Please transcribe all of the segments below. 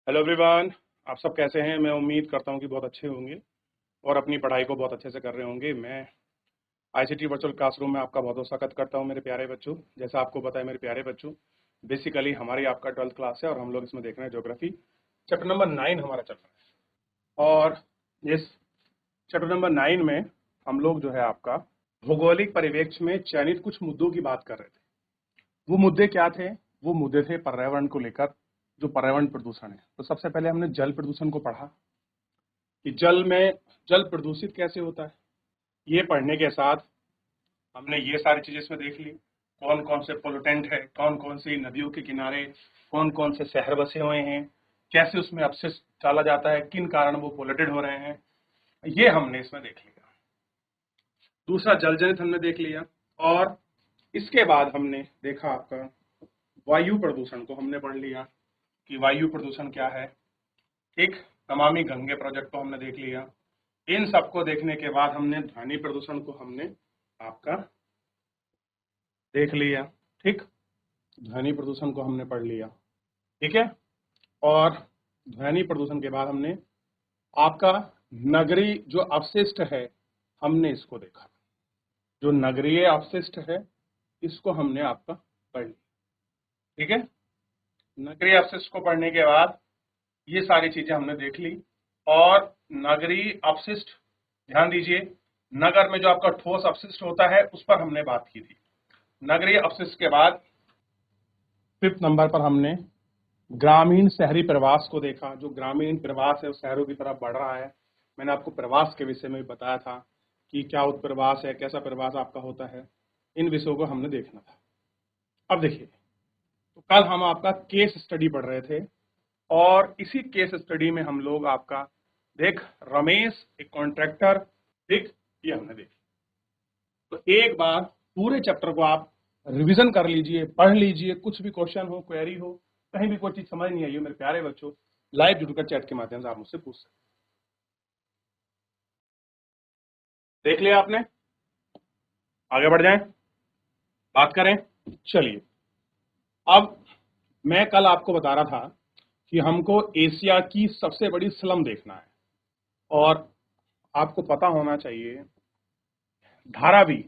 Hello everyone. आप सब कैसे हैं? मैं उम्मीद करता हूं कि बहुत अच्छे होंगे और अपनी पढ़ाई को बहुत अच्छे से कर रहे होंगे। मैं आईसीटी वर्चुअल क्लासरूम में आपका बहुत बहुत स्वागत करता हूं मेरे प्यारे बच्चों। जैसा आपको पता है मेरे प्यारे बच्चों, बेसिकली हमारी आपका 12th क्लास है और हम लोग इसमें देख रहे हैं ज्योग्राफी। चैप्टर नंबर 9 हमारा चल रहा है और इस चैप्टर नंबर 9 में हम लोग जो है आपका भौगोलिक परिवेक्ष में चयनित कुछ मुद्दों की बात कर रहे थे। वो मुद्दे क्या थे? वो मुद्दे थे पर्यावरण को लेकर, जो पर्यावरण प्रदूषण है। तो सबसे पहले हमने जल प्रदूषण को पढ़ा कि जल प्रदूषित कैसे होता है। ये पढ़ने के साथ हमने ये सारी चीजें इसमें देख ली, कौन कौन से पोल्यूटेंट है, कौन कौन सी नदियों के किनारे कौन कौन से शहर बसे हुए हैं, कैसे उसमें अपशिष्ट डाला जाता है, किन कारण वो पोल्यूटेड हो रहे हैं, ये हमने इसमें देख लिया। दूसरा जल जनित हमने देख लिया और इसके बाद हमने देखा आपका वायु प्रदूषण को हमने पढ़ लिया कि वायु प्रदूषण क्या है। ठीक, नमामि गंगे प्रोजेक्ट को हमने देख लिया। इन सबको देखने के बाद हमने ध्वनि प्रदूषण को हमने आपका देख लिया। ठीक, ध्वनि प्रदूषण को हमने पढ़ लिया। ठीक है, और ध्वनि प्रदूषण के बाद हमने आपका नगरीय जो अपशिष्ट है हमने इसको देखा। जो नगरीय अपशिष्ट है इसको हमने आपका पढ़ लिया। ठीक है, नगरीय अपशिष्ट को पढ़ने के बाद ये सारी चीजें हमने देख ली। और नगरीय अपशिष्ट, ध्यान दीजिए, नगर में जो आपका ठोस अपशिष्ट होता है उस पर हमने बात की थी। नगरीय अपशिष्ट के बाद 5th नंबर पर हमने ग्रामीण शहरी प्रवास को देखा। जो ग्रामीण प्रवास है वो शहरों की तरफ बढ़ रहा है। मैंने आपको प्रवास के विषय में भी बताया था कि क्या उत्प्रवास है, कैसा प्रवास आपका होता है। इन विषयों को हमने देखना था। अब देखिए, तो कल हम आपका केस स्टडी पढ़ रहे थे और इसी केस स्टडी में हम लोग आपका देख रमेश एक कॉन्ट्रैक्टर, ठीक, ये हमने देखा। तो एक बार पूरे चैप्टर को आप रिवीजन कर लीजिए, पढ़ लीजिए। कुछ भी क्वेश्चन हो, क्वेरी हो, कहीं भी कोई चीज समझ नहीं आई हो, मेरे प्यारे बच्चों, लाइव जुड़कर चैट के माध्यम से आप मुझसे पूछ सकते। देख लिया आपने? आगे बढ़ जाएं, बात करें। चलिए, अब मैं कल आपको बता रहा था कि हमको एशिया की सबसे बड़ी स्लम देखना है और आपको पता होना चाहिए धारावी,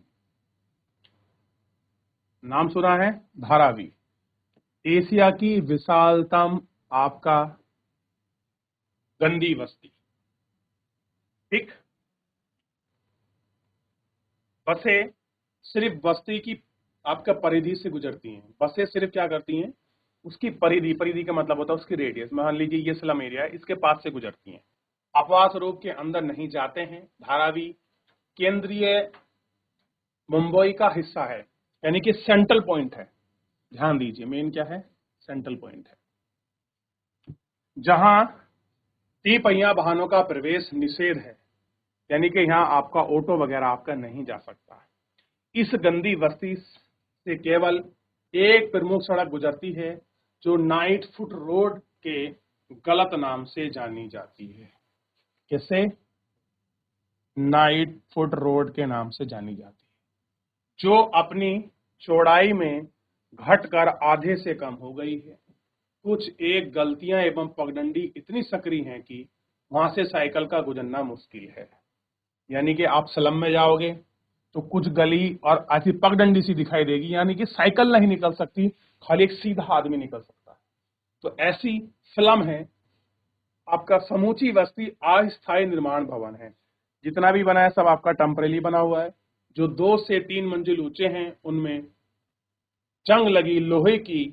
नाम सुना है? धारावी एशिया की विशालतम आपका गंदी बस्ती। ठीक, बसें सिर्फ बस्ती की आपका परिधि से गुजरती हैं। बसें सिर्फ क्या करती हैं? उसकी परिधि, परिधि का मतलब होता है उसकी रेडियस। मान लीजिए ये स्लम एरिया है, इसके पास से गुजरती हैं, अपवास रूप के अंदर नहीं जाते हैं। धारावी केंद्रीय मुंबई का हिस्सा है, यानी कि सेंट्रल पॉइंट है। ध्यान दीजिए, मेन क्या है? सेंट्रल पॉइंट है जहां तिपहिया वाहनों का प्रवेश निषेध है, यानी कि यहाँ आपका ऑटो वगैरह आपका नहीं जा सकता। इस गंदी बस्ती से केवल एक प्रमुख सड़क गुजरती है जो नाइट फुट रोड के गलत नाम से जानी जाती है। कैसे? नाइट फुट रोड के नाम से जानी जाती है, जो अपनी चौड़ाई में घटकर आधे से कम हो गई है। कुछ एक गलतियां एवं पगडंडी इतनी सक्रिय हैं कि वहां से साइकिल का गुजरना मुश्किल है। यानी कि आप स्लम में जाओगे तो कुछ गली और ऐसी पगडंडी सी दिखाई देगी, यानी कि साइकिल नहीं निकल सकती, खाली एक सीधा आदमी निकल सकता है। तो ऐसी स्लम है। आपका समूची बस्ती अस्थायी निर्माण भवन है। जितना भी बना है सब आपका टेम्परेरी बना हुआ है। जो 2 से 3 मंजिल ऊंचे हैं उनमें जंग लगी लोहे की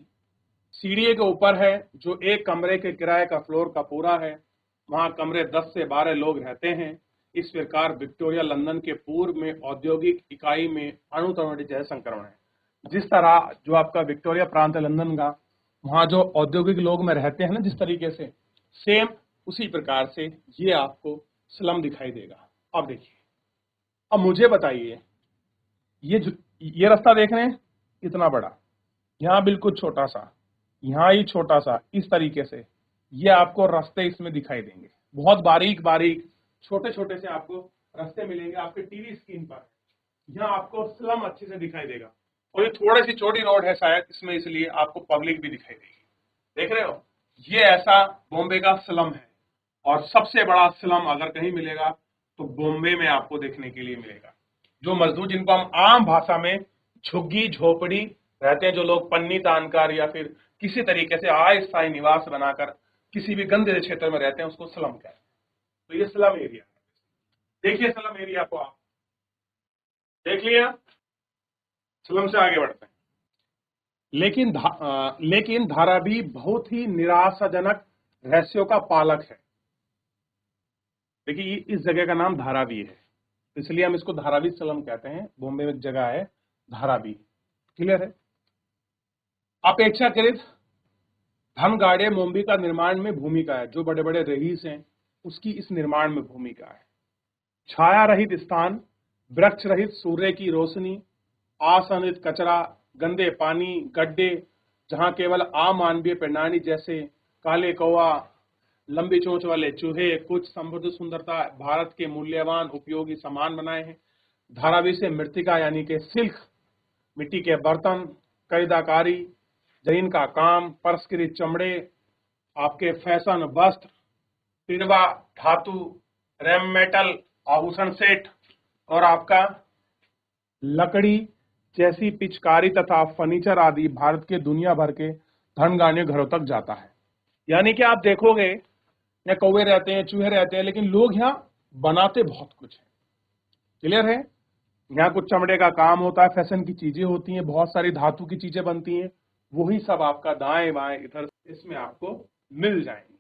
सीढ़ी के ऊपर है, जो एक कमरे के किराए का फ्लोर का पूरा है। वहां कमरे 10 से 12 लोग रहते हैं। इस प्रकार विक्टोरिया लंदन के पूर्व में औद्योगिक इकाई में अणुतरणिक जैसे संक्रमण है। जिस तरह जो आपका विक्टोरिया प्रांत है लंदन का, वहां जो औद्योगिक लोग में रहते हैं ना जिस तरीके से, सेम उसी प्रकार से ये आपको स्लम दिखाई देगा। अब देखिए, अब मुझे बताइए, ये रास्ता देख रहे हैं इतना बड़ा, यहाँ बिल्कुल छोटा सा, यहाँ ही छोटा सा, इस तरीके से ये आपको रास्ते इसमें दिखाई देंगे। बहुत बारीक बारीक छोटे छोटे से आपको रास्ते मिलेंगे आपके टीवी स्क्रीन पर। यहाँ आपको स्लम अच्छे से दिखाई देगा और ये थोड़ी सी छोटी रोड है शायद इसमें, इसलिए आपको पब्लिक भी दिखाई देगी। देख रहे हो? ये ऐसा बॉम्बे का स्लम है, और सबसे बड़ा स्लम अगर कहीं मिलेगा तो बॉम्बे में आपको देखने के लिए मिलेगा। जो मजदूर, जिनको हम आम भाषा में झुग्गी झोपड़ी रहते हैं, जो लोग पन्नी तानकर या फिर किसी तरीके से अस्थायी निवास बनाकर किसी भी गंदे क्षेत्र में रहते हैं, उसको स्लम कहते हैं। तो ये स्लम एरिया है। देखिए स्लम एरिया को आप देख लिया। स्लम से आगे बढ़ते हैं। लेकिन धारावी बहुत ही निराशाजनक रहस्यों का पालक है। देखिए इस जगह का नाम धारावी है, इसलिए हम इसको धारावी स्लम कहते हैं। बॉम्बे में एक जगह है धारावी। क्लियर है। अपेक्षाकृत धनगाड़े मुंबई का निर्माण में भूमिका है। जो बड़े बड़े रईस हैं उसकी इस निर्माण में भूमिका है। छाया रहित स्थान, वृक्ष रहित सूर्य की रोशनी, असंगठित कचरा, गंदे पानी, गड्ढे, जहां केवल अमानवीय प्राणी जैसे काले कौवा, लंबी चोंच वाले चूहे, कुछ समृद्ध सुंदरता भारत के मूल्यवान उपयोगी सामान बनाए हैं। धारावी से मृतिका यानी कि सिल्क, मिट्टी के बर्तन, करीदाकारी, जरीन का काम, परस्कृत चमड़े, आपके फैशन वस्त्र, तिरवा धातु, रैम मेटल, आभूषण सेट, और आपका लकड़ी जैसी पिचकारी तथा फर्नीचर आदि भारत के दुनिया भर के धनगाने घरों तक जाता है। यानी कि आप देखोगे यहाँ कौवे रहते हैं, चूहे रहते हैं, लेकिन लोग यहाँ बनाते बहुत कुछ है। क्लियर है। यहाँ कुछ चमड़े का काम होता है, फैशन की चीजें होती हैं, बहुत सारी धातु की चीजें बनती हैं, वही सब आपका दाएं बाएं इधर इसमें आपको मिल जाएंगे।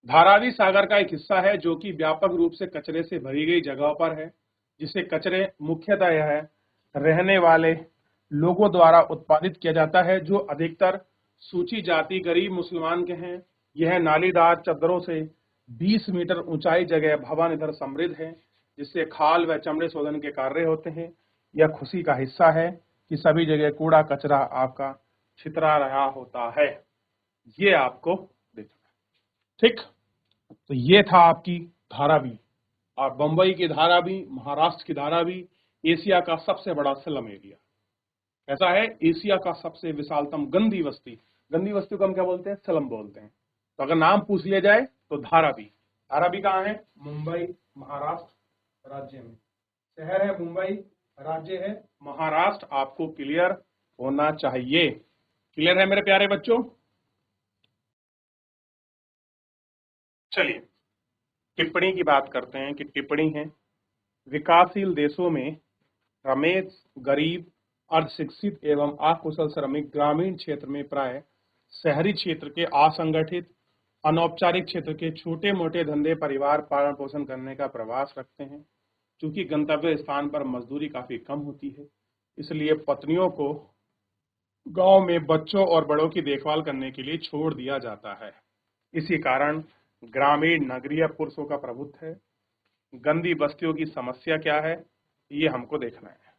धारावी सागर का एक हिस्सा है जो कि व्यापक रूप से कचरे से भरी गई जगहों पर है, जिसे कचरे मुख्यतः यह है रहने वाले लोगों द्वारा उत्पादित किया जाता है, जो अधिकतर सूची जाति गरीब मुसलमान के हैं। यह नालीदार चद्दरों से 20 मीटर ऊंचाई जगह भवन इधर समृद्ध है, जिससे खाल व चमड़े शोधन के कार्य होते हैं। यह खुशी का हिस्सा है कि सभी जगह कूड़ा कचरा आपका छितरा रहा होता है। ये आपको देखना। ठीक, तो ये था आपकी धारावी। और बंबई की धारावी, महाराष्ट्र की धारावी, एशिया का सबसे बड़ा स्लम एरिया। ऐसा है एशिया का सबसे विशालतम गंदी बस्ती। गंदी बस्ती को हम क्या बोलते हैं? स्लम बोलते हैं। तो अगर नाम पूछ लिया जाए तो धारावी। धारावी कहाँ है? मुंबई, महाराष्ट्र राज्य में। शहर है मुंबई, राज्य है महाराष्ट्र। आपको क्लियर होना चाहिए। क्लियर है मेरे प्यारे बच्चों? चलिए टिप्पणी की बात करते हैं कि टिप्पणी है, विकासशील देशों में रमेश गरीब, अर्धशिक्षित एवं अकुशल श्रमिक ग्रामीण क्षेत्र में प्राय शहरी क्षेत्र के असंगठित अनौपचारिक क्षेत्र के छोटे मोटे धंधे परिवार पालन पोषण करने का प्रयास रखते हैं। चूंकि गंतव्य स्थान पर मजदूरी काफी कम होती है, इसलिए पत्नियों को गांव में बच्चों और बड़ों की देखभाल करने के लिए छोड़ दिया जाता है। इसी कारण ग्रामीण नगरीय पुरुषों का प्रभुत्व है। गंदी बस्तियों की समस्या क्या है, ये हमको देखना है।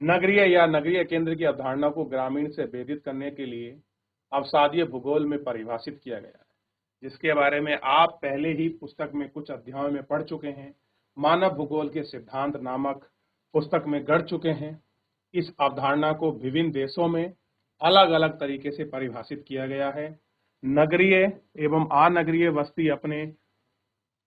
नगरीय या नगरीय केंद्र की अवधारणा को ग्रामीण से भेदित करने के लिए अवसादीय भूगोल में परिभाषित किया गया है, जिसके बारे में आप पहले ही पुस्तक में कुछ अध्यायों में पढ़ चुके हैं। मानव भूगोल के सिद्धांत नामक पुस्तक में गढ़ चुके हैं। इस अवधारणा को विभिन्न देशों में अलग अलग तरीके से परिभाषित किया गया है। नगरीय एवं अनगरीय बस्ती अपने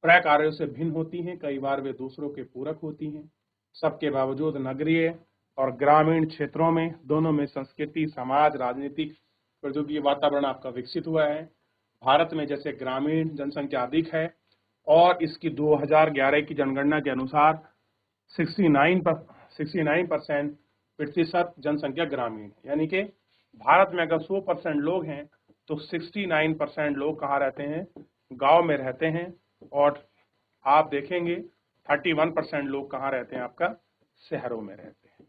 प्रकार्यों से भिन्न होती हैं, कई बार वे दूसरों के पूरक होती हैं। सबके बावजूद नगरीय और ग्रामीण क्षेत्रों में दोनों में संस्कृति, समाज, राजनीतिक प्रौद्योगिकी वातावरण आपका विकसित हुआ है। भारत में जैसे ग्रामीण जनसंख्या अधिक है और इसकी 2011 की जनगणना के अनुसार 69% प्रतिशत जनसंख्या ग्रामीण है। यानी कि भारत में अगर 100% लोग हैं तो 69% लोग कहाँ रहते हैं? गांव में रहते हैं। और आप देखेंगे 31% लोग कहाँ रहते हैं? आपका शहरों में रहते हैं।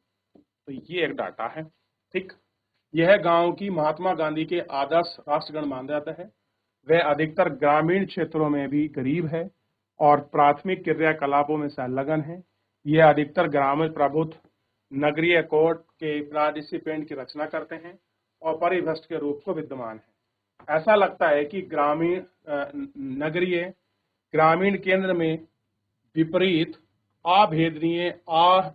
तो ये एक डाटा है। ठीक, यह गांव की महात्मा गांधी के आदर्श राष्ट्रगण माना जाता है। वह अधिकतर ग्रामीण क्षेत्रों में भी गरीब है और प्राथमिक क्रियाकलापों में संलग्न है। यह अधिकतर ग्रामीण प्रभुत्व नगरीय कोड के पार्टिसिपेंट की रचना करते हैं और परिभ्रष्ट के रूप को विद्यमान है। ऐसा लगता है कि नगरीय ग्रामीण केंद्र में विपरीत अभेदनीय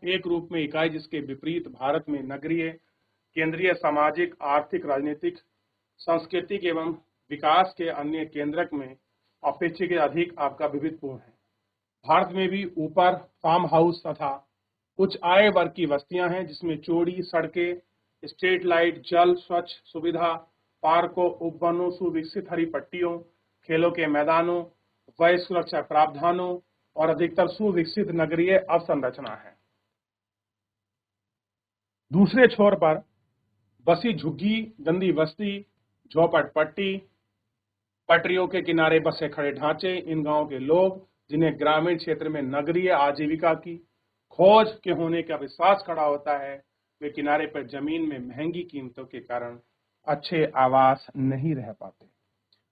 एक रूप में इकाई, जिसके विपरीत भारत में नगरीय केंद्रीय सामाजिक, आर्थिक, राजनीतिक, सांस्कृतिक एवं विकास के अन्य केंद्रक में अपेक्षाकृत अधिक आपका विविधपूर्ण है। भारत में भी ऊपर फार्म हाउस तथा उच्च आय वर्ग की बस्तियां हैं, जिसमें चौड़ी सड़कें, स्ट्रीट लाइट, जल, स्वच्छ सुविधा, पार्कों, उपवनों, सुविकसित हरी पट्टियों, खेलों के मैदानों, वय सुरक्षा प्रावधानों और अधिकतर सुविकसित नगरीय अवसंरचना है। दूसरे छोर पर बसी झुग्गी, गंदी बस्ती, झोपड़पट्टी, पटरियों के किनारे बसे खड़े ढांचे, इन गांवों के लोग जिन्हें ग्रामीण क्षेत्र में नगरीय आजीविका की खोज के होने का विश्वास खड़ा होता है, वे किनारे पर जमीन में महंगी कीमतों के कारण अच्छे आवास नहीं रह पाते।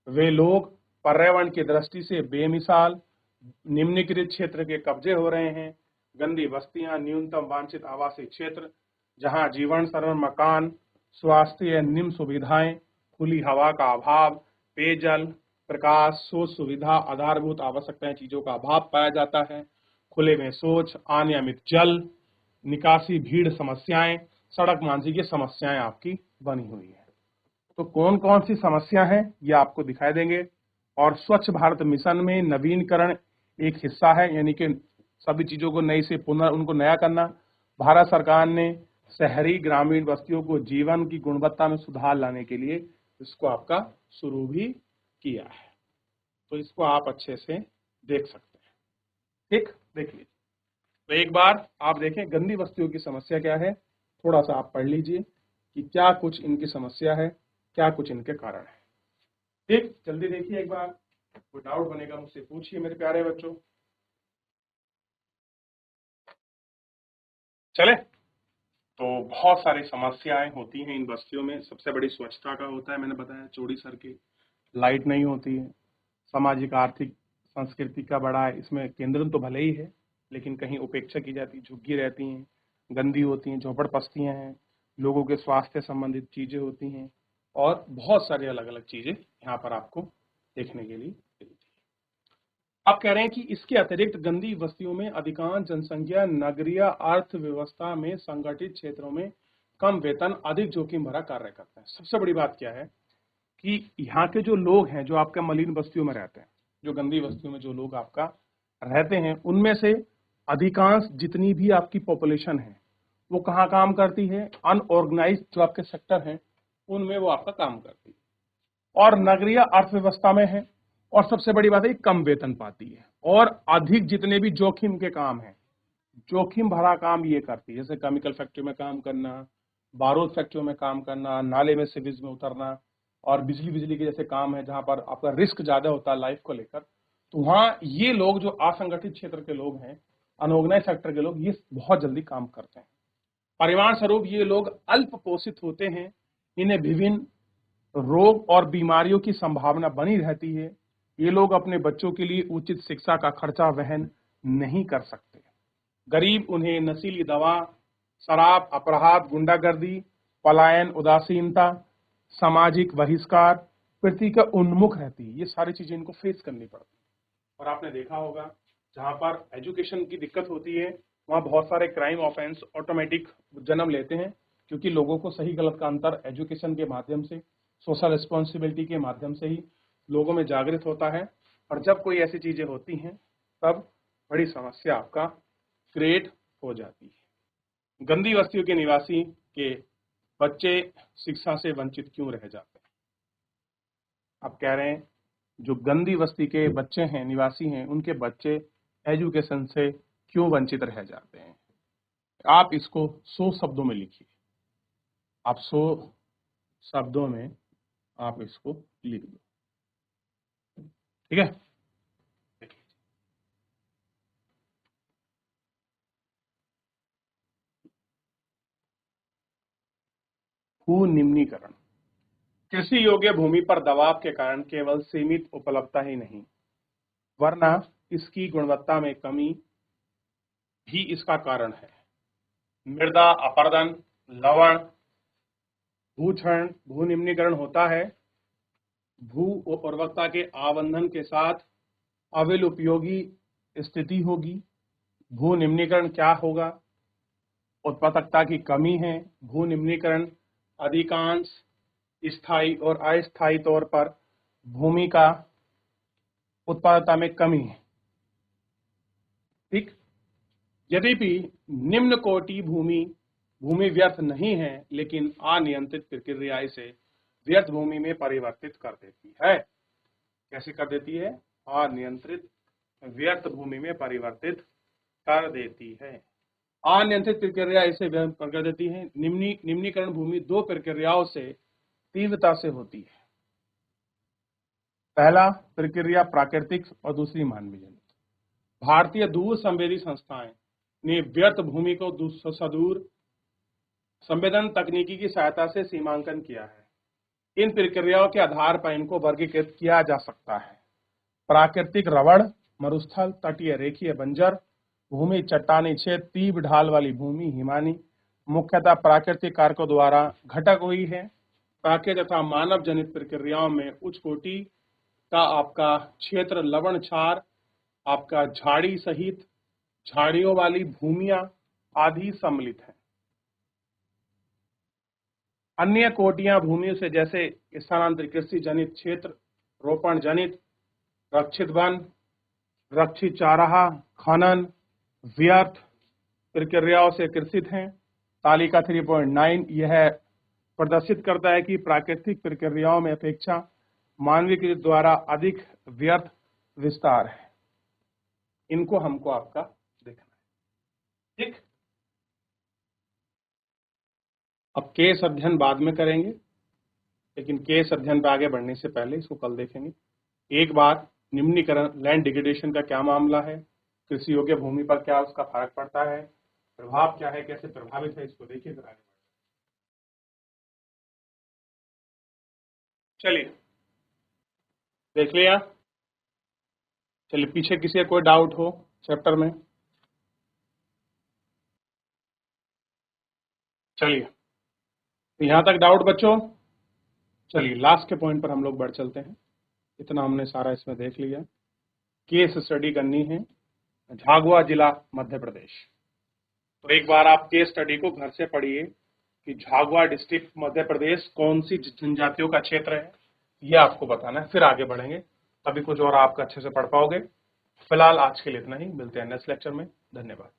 वे लोग पर्यावरण की दृष्टि से बेमिसाल निम्नलिखित क्षेत्र के कब्जे हो रहे हैं। गंदी बस्तियां, न्यूनतम वांछित आवासीय क्षेत्र जहां जीवन सरल मकान, स्वास्थ्य निम्न सुविधाएं, खुली हवा का अभाव, पेयजल, प्रकाश, शौच सुविधा, आधारभूत आवश्यकताएं चीजों का अभाव पाया जाता है, खुले में शौच, अनियमित जल निकासी, भीड़ समस्याएं, सड़क मानसिक समस्याएं आपकी बनी हुई है। तो कौन कौन सी समस्या है ये आपको दिखाई देंगे। और स्वच्छ भारत मिशन में नवीनीकरण एक हिस्सा है, यानी कि सभी चीजों को नई से उनको नया करना। भारत सरकार ने शहरी ग्रामीण बस्तियों को जीवन की गुणवत्ता में सुधार लाने के लिए इसको आपका शुरू भी किया है, तो इसको आप अच्छे से देख सकते हैं। ठीक, देख लीजिए। तो एक बार आप देखें गंदी बस्तियों की समस्या क्या है, थोड़ा सा आप पढ़ लीजिए कि क्या कुछ इनकी समस्या है, क्या कुछ इनके कारण है। ठीक, जल्दी देखिए एक बार, कोई डाउट बनेगा मुझसे पूछिए मेरे प्यारे बच्चों। चले, तो बहुत सारी समस्याएं होती हैं इन बस्तियों में। सबसे बड़ी स्वच्छता का होता है, मैंने बताया, चौड़ी सड़कें, लाइट नहीं होती है, सामाजिक आर्थिक संस्कृति का बड़ा है, इसमें केंद्र तो भले ही है लेकिन कहीं उपेक्षा की जाती, झुग्गी रहती हैं, गंदी होती हैं, झोपड़पस्तियां हैं, लोगों के स्वास्थ्य संबंधित चीजें होती हैं और बहुत सारी अलग अलग चीजें यहाँ पर आपको देखने के लिए मिलती है। आप कह रहे हैं कि इसके अतिरिक्त गंदी बस्तियों में अधिकांश जनसंख्या नगरीय अर्थव्यवस्था में संगठित क्षेत्रों में कम वेतन, अधिक जोखिम भरा कार्य करते हैं। सबसे बड़ी बात क्या है कि यहाँ के जो लोग हैं, जो आपके मलिन बस्तियों में रहते हैं, जो गंदी बस्तियों में जो लोग आपका रहते हैं, उनमें से अधिकांश जितनी भी आपकी पॉपुलेशन है वो कहाँ काम करती है, अनऑर्गेनाइज्ड जो आपके सेक्टर हैं उनमें वो आपका काम करती है और नगरीय अर्थव्यवस्था में है। और सबसे बड़ी बात है कम वेतन पाती है और अधिक जितने भी जोखिम के काम हैं, जोखिम भरा काम ये करती है, जैसे केमिकल फैक्ट्री में काम करना, बारूद फैक्ट्रियों में काम करना, नाले में सीवेज में उतरना और बिजली के जैसे काम है जहां पर आपका रिस्क ज्यादा होता है लाइफ को लेकर। तो वहां ये लोग जो असंगठित क्षेत्र के लोग हैं, अनऑर्गेनाइज सेक्टर के लोग, ये बहुत जल्दी काम करते हैं। परिवार स्वरूप ये लोग अल्प पोषित होते हैं, इन्हें विभिन्न रोग और बीमारियों की संभावना बनी रहती है। ये लोग अपने बच्चों के लिए उचित शिक्षा का खर्चा वहन नहीं कर सकते। गरीब उन्हें नशीली दवा, शराब, अपराध, गुंडागर्दी, पलायन, उदासीनता, सामाजिक बहिष्कार, प्रति का उन्मुख रहती है। ये सारी चीजें इनको फेस करनी पड़ती है। और आपने देखा होगा जहां पर एजुकेशन की दिक्कत होती है वहां बहुत सारे क्राइम ऑफेंस ऑटोमेटिक जन्म लेते हैं, क्योंकि लोगों को सही गलत का अंतर एजुकेशन के माध्यम से, सोशल रिस्पॉन्सिबिलिटी के माध्यम से ही लोगों में जागृत होता है। और जब कोई ऐसी चीजें होती हैं तब बड़ी समस्या आपका क्रिएट हो जाती है। गंदी बस्तियों के निवासी के बच्चे शिक्षा से वंचित क्यों रह जाते हैं? आप कह रहे हैं जो गंदी बस्ती के बच्चे हैं, निवासी हैं, उनके बच्चे एजुकेशन से क्यों वंचित रह जाते हैं? आप इसको 100 शब्दों में लिखिए। आप 100 शब्दों में आप इसको लिख दो, ठीक है? भू निम्नीकरण कृषि योग्य भूमि पर दबाव के कारण केवल सीमित उपलब्धता ही नहीं, वरना इसकी गुणवत्ता में कमी भी इसका कारण है। मृदा अपरदन, लवण, भूक्षरण, भू निम्नीकरण होता है भू उर्वरकता के आवंधन के साथ अविल उपयोगी स्थिति होगी। भू निम्नीकरण क्या होगा? उत्पादकता की कमी है। भू निम्नीकरण अधिकांश स्थायी और अस्थायी तौर पर भूमि का उत्पादकता में कमी है। ठीक। यद्यपि निम्न कोटि भूमि व्यर्थ नहीं है, लेकिन अनियंत्रित प्रक्रिया इसे व्यर्थ भूमि में परिवर्तित कर देती है। कैसे कर देती है? अनियंत्रित व्यर्थ भूमि में परिवर्तित कर देती है। अनियंत्रित प्रक्रिया इसे व्यर्थ कर देती है। निम्नीकरण भूमि दो प्रक्रियाओं से तीव्रता से होती है। पहला प्रक्रिया प्राकृतिक और दूसरी मानवीय जनित। भारतीय दूर संवेदी संस्थाएं ने व्यर्थ भूमि को सुदूर संवेदन तकनीकी की सहायता से सीमांकन किया है। इन प्रक्रियाओं के आधार पर इनको वर्गीकृत किया जा सकता है। प्राकृतिक रवड़, मरुस्थल, तटीय रेखीय बंजर भूमि, चट्टानी क्षेत्र, तीव्र ढाल वाली भूमि, हिमानी, मुख्यतः प्राकृतिक कारकों द्वारा घटक हुई है। प्राकृतिक तथा मानव जनित प्रक्रियाओं में उच्च कोटि का आपका क्षेत्र लवण क्षार, आपका झाड़ी सहित झाड़ियों वाली भूमियां आदि सम्मिलित है। अन्य कोटियां भूमियों से जैसे स्थानांतरित कृषि जनित क्षेत्र, रोपण जनित, रक्षित वन, रक्षित चाराहा, खनन, व्यर्थ प्रक्रियाओं से ग्रसित हैं। तालिका 3.9 यह प्रदर्शित करता है कि प्राकृतिक प्रक्रियाओं में अपेक्षा मानवीय द्वारा अधिक व्यर्थ विस्तार है। इनको हमको आपका देखना है। ठीक। अब केस अध्ययन बाद में करेंगे, लेकिन केस अध्ययन पर आगे बढ़ने से पहले इसको कल देखेंगे। एक बार निम्नीकरण लैंड डिग्रेडेशन का क्या मामला है, कृषि योग्य भूमि पर क्या उसका फर्क पड़ता है, प्रभाव क्या है, कैसे प्रभावित है, इसको देखिए फिर आगे। चलिए देख लिया। चलिए पीछे किसी का कोई डाउट हो चैप्टर में? चलिए यहां तक डाउट बच्चों? चलिए लास्ट के पॉइंट पर हम लोग बढ़ चलते हैं। इतना हमने सारा इसमें देख लिया। केस स्टडी करनी है, झाबुआ जिला मध्य प्रदेश। तो एक बार आप केस स्टडी को घर से पढ़िए कि झाबुआ डिस्ट्रिक्ट मध्य प्रदेश कौन सी जनजातियों का क्षेत्र है, यह आपको बताना है। फिर आगे बढ़ेंगे, तभी कुछ और आप अच्छे से पढ़ पाओगे। फिलहाल आज के लिए इतना ही, मिलते हैं नेक्स्ट लेक्चर में। धन्यवाद।